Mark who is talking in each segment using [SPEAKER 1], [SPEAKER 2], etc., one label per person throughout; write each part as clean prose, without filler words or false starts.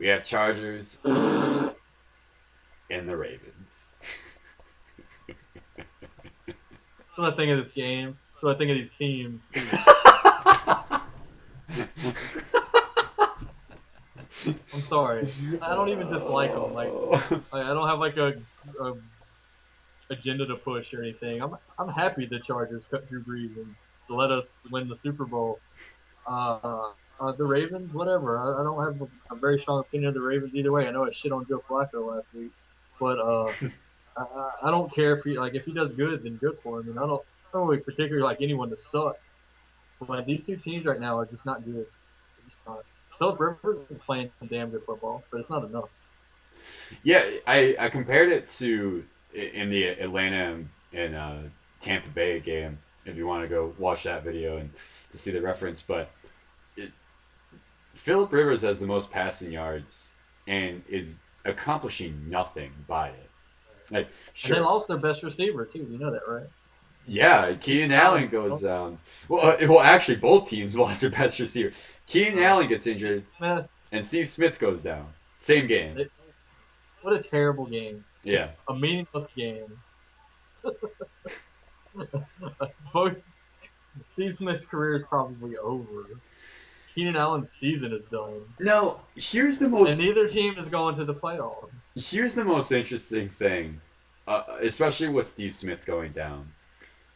[SPEAKER 1] We have Chargers and the Ravens.
[SPEAKER 2] So I think of this game. So I think of these teams too. I'm sorry. I don't even dislike them. Like I don't have like a agenda to push or anything. I'm happy the Chargers cut Drew Brees and let us win the Super Bowl. The Ravens, whatever. I don't have a very strong opinion of the Ravens either way. I know I shit on Joe Flacco last week, but I don't care if he does good, then good for him. And I don't really particularly like anyone to suck. But these two teams right now are just not good. They're just not. Philip Rivers is playing some damn good football, but it's not enough.
[SPEAKER 1] Yeah, I compared it to in the Atlanta and Tampa Bay game. If you want to go watch that video and to see the reference, but it, Philip Rivers has the most passing yards and is accomplishing nothing by it. Like,
[SPEAKER 2] And they
[SPEAKER 1] sure,
[SPEAKER 2] lost their best receiver too. You know that, right?
[SPEAKER 1] yeah, Keenan Allen
[SPEAKER 2] Allen.
[SPEAKER 1] goes down. Well, actually, both teams lost their best receiver. Keenan Allen gets
[SPEAKER 2] Steve
[SPEAKER 1] injured,
[SPEAKER 2] Smith.
[SPEAKER 1] and Steve Smith goes down. Same game.
[SPEAKER 2] They, what a terrible game.
[SPEAKER 1] Yeah.
[SPEAKER 2] Just a meaningless game. Both Steve Smith's career is probably over. Keenan Allen's season is done,
[SPEAKER 1] No,
[SPEAKER 2] and neither team is going to the playoffs.
[SPEAKER 1] here's the most interesting thing, especially with Steve Smith going down.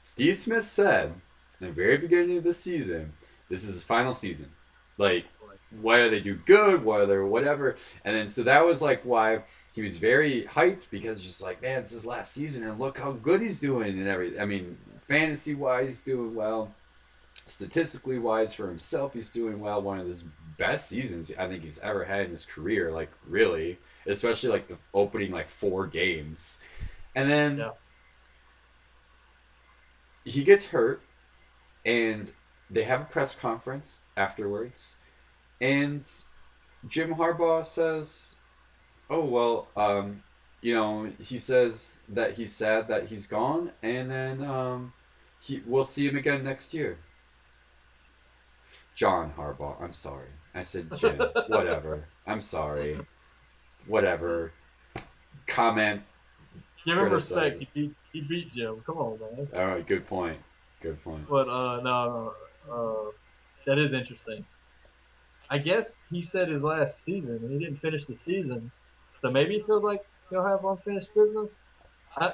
[SPEAKER 1] Steve Smith said in the very beginning of the season, this is his final season. Like, whether they do good, whether whatever. And then, so that was like why he was very hyped because just like, man, it's his last season and look how good he's doing and everything. I mean, fantasy wise, he's doing well. Statistically wise for himself, he's doing well. One of his best seasons I think he's ever had in his career, like, really. Especially like the opening like 4 games. And then
[SPEAKER 2] Yeah.
[SPEAKER 1] he gets hurt and they have a press conference afterwards, and Jim Harbaugh says, "Oh well, he says that he's sad that he's gone, and then we'll see him again next year." John Harbaugh, I'm sorry, I said Jim. Whatever, I'm sorry. Whatever. Comment,
[SPEAKER 2] Give him
[SPEAKER 1] criticize
[SPEAKER 2] respect.
[SPEAKER 1] it.
[SPEAKER 2] He beat Jim. Come on, man.
[SPEAKER 1] All right, good point. Good point.
[SPEAKER 2] But no, that is interesting. I guess he said his last season, and he didn't finish the season, so maybe he feels like he'll have unfinished business.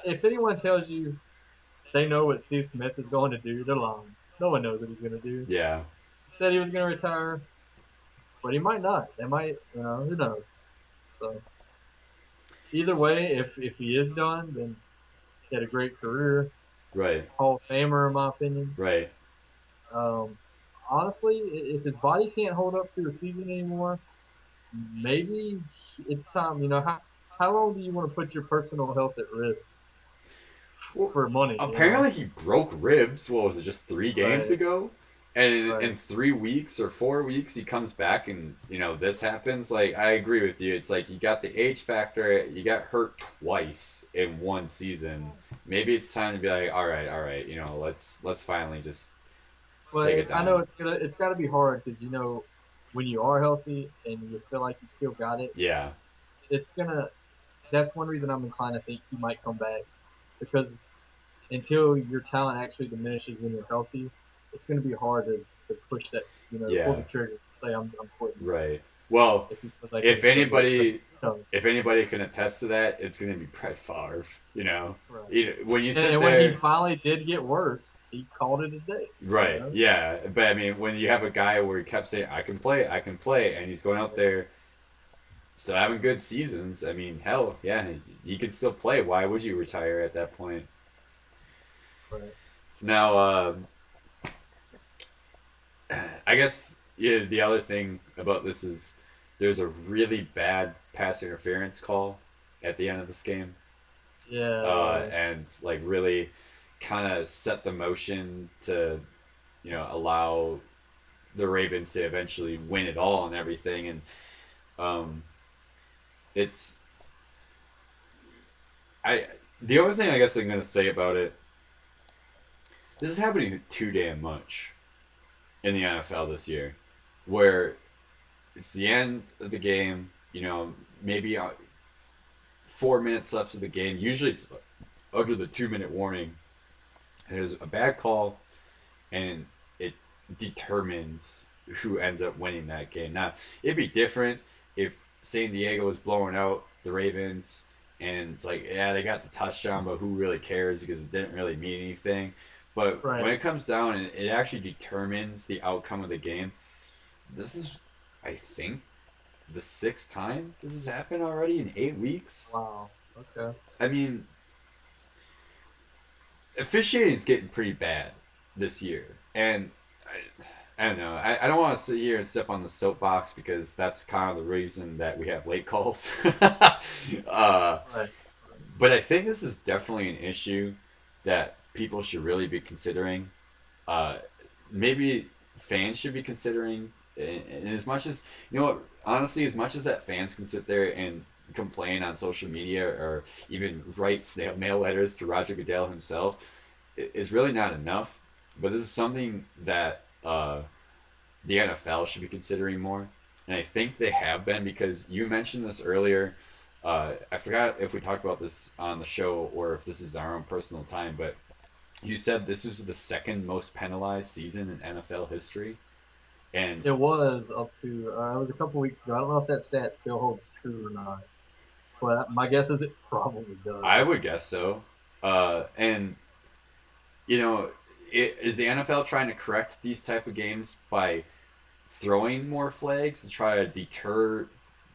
[SPEAKER 2] If anyone tells you they know what Steve Smith is going to do, they're lying. No one knows what he's going to do.
[SPEAKER 1] Yeah.
[SPEAKER 2] He said he was going to retire, but he might not. They might, who knows? So either way, if he is done, then he had a great career,
[SPEAKER 1] Right.
[SPEAKER 2] Hall of Famer in my opinion.
[SPEAKER 1] Right.
[SPEAKER 2] Um, honestly, if his body can't hold up through a season anymore, maybe it's time. How long do you want to put your personal health at risk
[SPEAKER 1] Well,
[SPEAKER 2] for money?
[SPEAKER 1] apparently he broke ribs. What was it? Just 3 games
[SPEAKER 2] Right,
[SPEAKER 1] ago, and in
[SPEAKER 2] right.
[SPEAKER 1] 3 weeks or 4 weeks, he comes back, and this happens. Like, I agree with you. It's like you got the age factor. You got hurt twice in one season. Maybe it's time to be like, all right, all right. Let's finally just take
[SPEAKER 2] But
[SPEAKER 1] it
[SPEAKER 2] I know
[SPEAKER 1] down.
[SPEAKER 2] it's got to be hard because when you are healthy and you feel like you still got it,
[SPEAKER 1] Yeah.
[SPEAKER 2] it's gonna. That's one reason I'm inclined to think he might come back because until your talent actually diminishes when you're healthy, it's going to be hard to push that, pull
[SPEAKER 1] Yeah.
[SPEAKER 2] the trigger, say I'm quitting.
[SPEAKER 1] Right. Well,
[SPEAKER 2] If he feels like
[SPEAKER 1] if
[SPEAKER 2] he's still good.
[SPEAKER 1] anybody
[SPEAKER 2] No,
[SPEAKER 1] if anybody can attest to that, it's going to be Brett Favre.
[SPEAKER 2] right.
[SPEAKER 1] When you sit
[SPEAKER 2] And when he
[SPEAKER 1] there,
[SPEAKER 2] finally did get worse, he called it a day. You
[SPEAKER 1] right?
[SPEAKER 2] know,
[SPEAKER 1] Yeah, but I mean, when you have a guy where he kept saying, I can play," and he's going out
[SPEAKER 2] right,
[SPEAKER 1] there still having good seasons. I mean, hell, yeah, he can still play. Why would you retire at that point?
[SPEAKER 2] right.
[SPEAKER 1] Now, I guess, yeah, the other thing about this is there's a really bad pass interference call at the end of this game,
[SPEAKER 2] Yeah,
[SPEAKER 1] and like really kind of set the motion to allow the Ravens to eventually win it all and everything. And um, it's I the only thing I guess I'm gonna say about it, this is happening too damn much in the NFL this year, where it's the end of the game. you know, maybe 4 minutes left of the game. Usually it's under the 2 minute warning. There's a bad call, and it determines who ends up winning that game. Now, it'd be different if San Diego was blowing out the Ravens and it's like, yeah, they got the touchdown, but who really cares because it didn't really mean anything. But when
[SPEAKER 2] Right.
[SPEAKER 1] it comes down and it actually determines the outcome of the game, this is, I think, the sixth time this has happened already in 8 weeks.
[SPEAKER 2] Wow. Okay.
[SPEAKER 1] I mean, officiating is getting pretty bad this year, and I don't know. I don't want to sit here and step on the soapbox because that's kind of the reason that we have late calls. uh,
[SPEAKER 2] Right.
[SPEAKER 1] but I think this is definitely an issue that people should really be considering. Uh, Maybe fans should be considering. And as much as what, honestly, as much as that fans can sit there and complain on social media or even write snail mail letters to Roger Goodell himself, is really not enough. But this is something that the NFL should be considering more. And I think they have been because you mentioned this earlier. I forgot if we talked about this on the show or if this is our own personal time, but you said this is the second most penalized season in NFL history. And
[SPEAKER 2] It was up to it was a couple weeks ago. I don't know if that stat still holds true or not, but my guess is it probably
[SPEAKER 1] I
[SPEAKER 2] does.
[SPEAKER 1] would guess so. And, you know, is the NFL trying to correct these type of games by throwing more flags to try to deter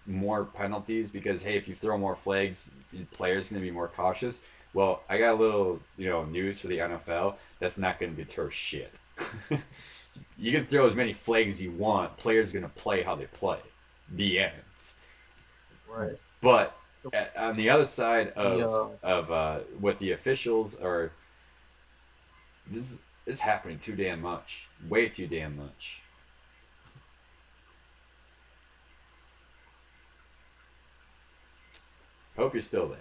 [SPEAKER 1] more penalties because hey, if you throw more flags, the players going to be more cautious. Well, I got a little news for the NFL. That's not going to deter shit. You can throw as many flags as you want. Players are going to play how they play. The end.
[SPEAKER 2] Right.
[SPEAKER 1] But on the other side
[SPEAKER 2] The
[SPEAKER 1] of what the officials are, this is happening too damn much. Way too damn much. Hope you're still there.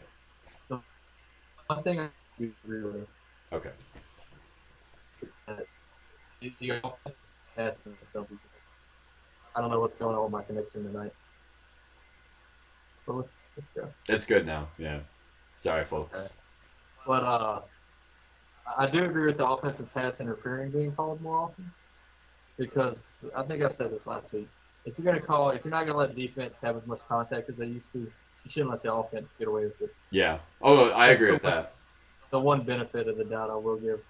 [SPEAKER 2] the one thing I do agree with
[SPEAKER 1] Okay.
[SPEAKER 2] that the offense has to double. I don't know what's going on with my connection tonight, but let's go.
[SPEAKER 1] It's good now. Yeah. Sorry,
[SPEAKER 2] Okay.
[SPEAKER 1] folks.
[SPEAKER 2] But I do agree with the offensive pass interfering being called more often because I think I said this last week. If you're not gonna let defense have as much contact as they used to, you shouldn't let the offense get away with it.
[SPEAKER 1] Yeah. Oh, I
[SPEAKER 2] That's
[SPEAKER 1] agree with that.
[SPEAKER 2] the one benefit of the doubt I will give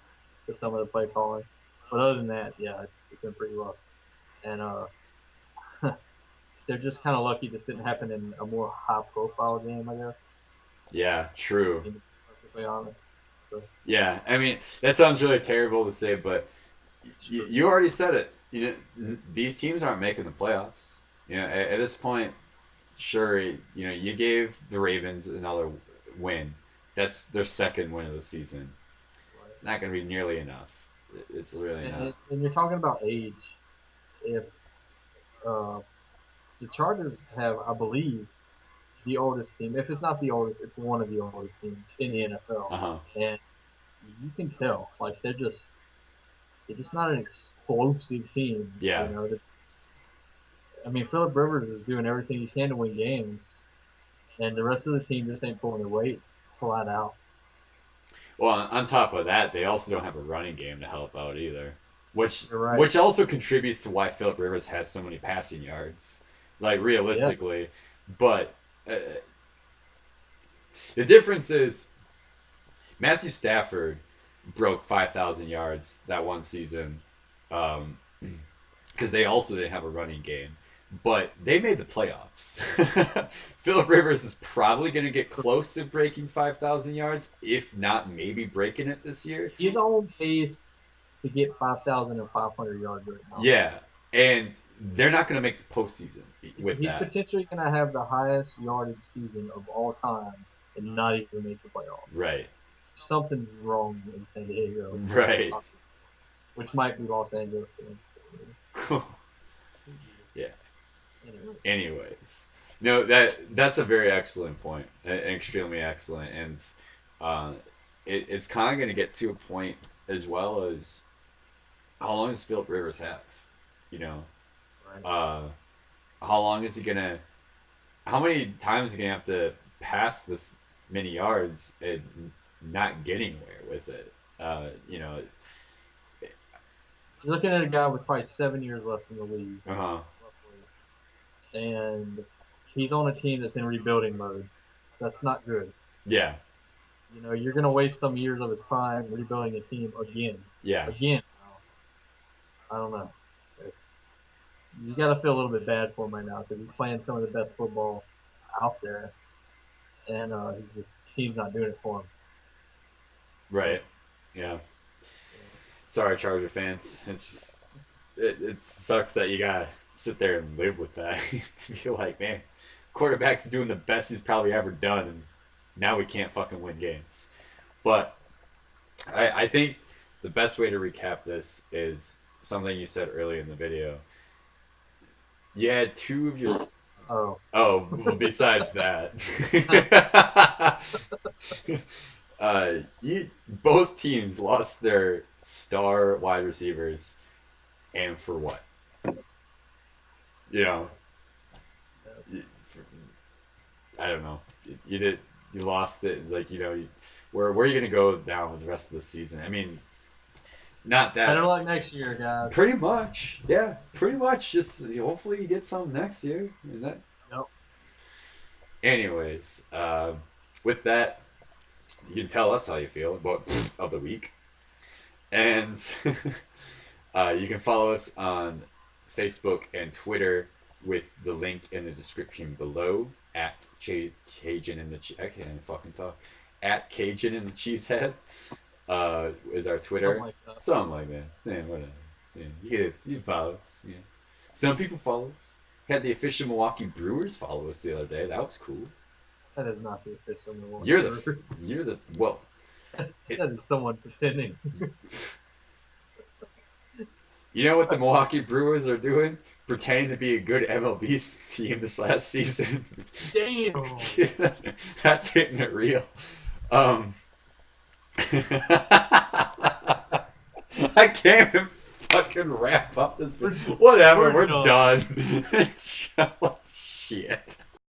[SPEAKER 2] to some of the play calling. But other than that, yeah, it's been pretty rough. And they're just kind of lucky this didn't happen in a more high profile game, I guess.
[SPEAKER 1] Yeah. True.
[SPEAKER 2] Being perfectly honest. So
[SPEAKER 1] Yeah. I mean, that sounds really terrible to say, but
[SPEAKER 2] it's true.
[SPEAKER 1] you already said it. These teams aren't making the playoffs. At this point, sure, you gave the Ravens another win. That's their second win of the season.
[SPEAKER 2] Right.
[SPEAKER 1] Not going to be nearly enough. It's really
[SPEAKER 2] And,
[SPEAKER 1] not.
[SPEAKER 2] and you're talking about age. If uh, the Chargers have, I believe, the oldest team. If it's not the oldest, it's one of the oldest teams in the NFL.
[SPEAKER 1] Uh huh.
[SPEAKER 2] And you can tell, like they're just not an explosive team.
[SPEAKER 1] Yeah.
[SPEAKER 2] That's. I mean, Philip Rivers is doing everything he can to win games, and the rest of the team just ain't pulling their weight flat out.
[SPEAKER 1] Well, on top of that, they also don't have a running game to help out either, which
[SPEAKER 2] You're right.
[SPEAKER 1] which also contributes to why Philip Rivers has so many passing yards, like
[SPEAKER 2] Yeah,
[SPEAKER 1] realistically. But uh, the difference is Matthew Stafford broke 5,000 yards that one season because they also didn't have a running game. But they made the playoffs. Philip Rivers is probably going to get close to breaking 5,000 yards, if not maybe breaking it this year.
[SPEAKER 2] he's on pace to get 5,500 yards right now.
[SPEAKER 1] Yeah, and they're not going to make the postseason with
[SPEAKER 2] He's
[SPEAKER 1] that.
[SPEAKER 2] potentially going to have the highest yardage season of all time and not even make the playoffs.
[SPEAKER 1] Right,
[SPEAKER 2] Something's wrong in San Diego,
[SPEAKER 1] right.
[SPEAKER 2] which might be Los Angeles.
[SPEAKER 1] Yeah.
[SPEAKER 2] Anyway,
[SPEAKER 1] Anyways, no, that's a very excellent point, extremely excellent, and uh, it's kind of going to get to a point as well as how long does Philip Rivers have? You know,
[SPEAKER 2] right.
[SPEAKER 1] uh, how long is he gonna how many times are you gonna have to pass this many yards and not get anywhere with it? You know,
[SPEAKER 2] You're looking at a guy with probably 7 years left in the league,
[SPEAKER 1] uh-huh.
[SPEAKER 2] roughly, and he's on a team that's in rebuilding mode. So that's not good.
[SPEAKER 1] Yeah,
[SPEAKER 2] You're gonna waste some years of his prime rebuilding a team again,
[SPEAKER 1] yeah,
[SPEAKER 2] again. I don't know. It's You got to feel a little bit bad for him right now because he's playing some of the best football out there, and he's just his team's not doing it for him. So
[SPEAKER 1] right. Yeah. Sorry, Charger fans. It's just it sucks that you gotta sit there and live with that. You're like, man, quarterback's doing the best he's probably ever done, and now we can't fucking win games. But I think the best way to recap this is something you said earlier in the video. You had two of your.
[SPEAKER 2] oh,
[SPEAKER 1] Oh, besides that, both teams lost their star wide receivers, and for what? You know, you, I don't know. You did. You lost it. Like where are you gonna go down with the rest of the season? I mean, not
[SPEAKER 2] better
[SPEAKER 1] that.
[SPEAKER 2] luck next year, guys.
[SPEAKER 1] Pretty much, yeah. Pretty much. Just hopefully you get some next year. And that.
[SPEAKER 2] Yep.
[SPEAKER 1] Anyways, with that, you can tell us how you feel about of the week, and you can follow us on Facebook and Twitter with the link in the description below at Cajun and the I can't even fucking talk at Cajun and the Cheesehead is our Twitter.
[SPEAKER 2] Something like that.
[SPEAKER 1] Something like that. Yeah, whatever. Yeah, you follow us. Yeah. Some people follow us. Had the official Milwaukee Brewers follow us the other day. That was cool.
[SPEAKER 2] That is not the official Milwaukee
[SPEAKER 1] You're
[SPEAKER 2] Brewers.
[SPEAKER 1] the well.
[SPEAKER 2] That is someone pretending.
[SPEAKER 1] You know what the Milwaukee Brewers are doing? Pretending to be a good MLB team this last season.
[SPEAKER 2] Damn.
[SPEAKER 1] That's hitting it real. I can't even fucking wrap up this video. Whatever, we're done. Shit.